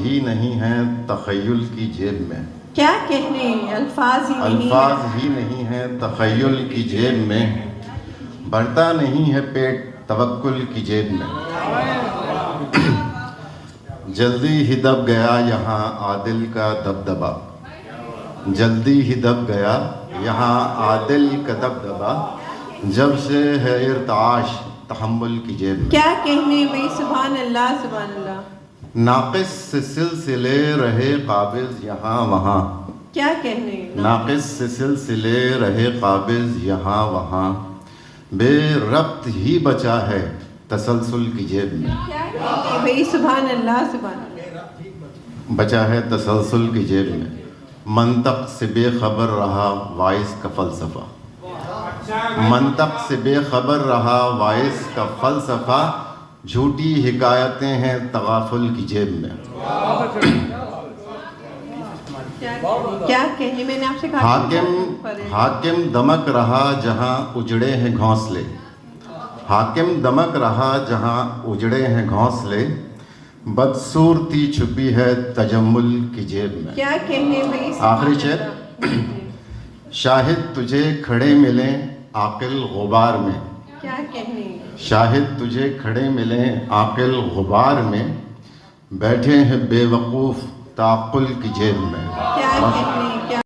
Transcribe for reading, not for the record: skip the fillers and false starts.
ہی نہیں ہیں تخیل کی جیب میں، کیا کہنے الفاظ ہی نہیں الفاظ ہی نہیں ہیں تخیل کی جیب میں، بھرتا نہیں ہے پیٹ توکل کی جیب میں، جلدی ہی دب گیا یہاں عادل کا دبدبا، جلدی ہی دب گیا یہاں عادل کا دبدبا، جب سے ہے ارتعاش تحمل کی جیب میں، کیا کہنے بھئی سبحان اللہ سبحان اللہ، ناقص سے سلسلے رہے قابض یہاں وہاں، کیا کہنے ناقص سے سلسلے رہے قابض یہاں وہاں، بے ربط ہی بچا ہے تسلسل کی جیب میں، کیا کہنے بھئی سبحان اللہ سبحان اللہ، بچا ہے تسلسل کی جیب میں، منطق سے بے خبر رہا وائس کا فلسفہ، منطق سے بے خبر رہا وائس کا فلسفہ، جھوٹی حکایتیں ہیں تغافل کی جیب میں، کیا کہنے میں نے آپ سے کہا حاکم دمک رہا جہاں اجڑے ہیں گھونسلے، حاکم دمک رہا جہاں اجڑے ہیں گھونسلے، بدصورتی چھپی ہے تجمل کی جیب میں، کیا کہنے بھئی آخری شعر، شاہد تجھے کھڑے ملیں عاقل غبار میں، کیا کہنے شاہد تجھے کھڑے ملیں عاقل غبار میں، بیٹھے ہیں بے وقوف تعقل کی جیب میں، کیا کہنے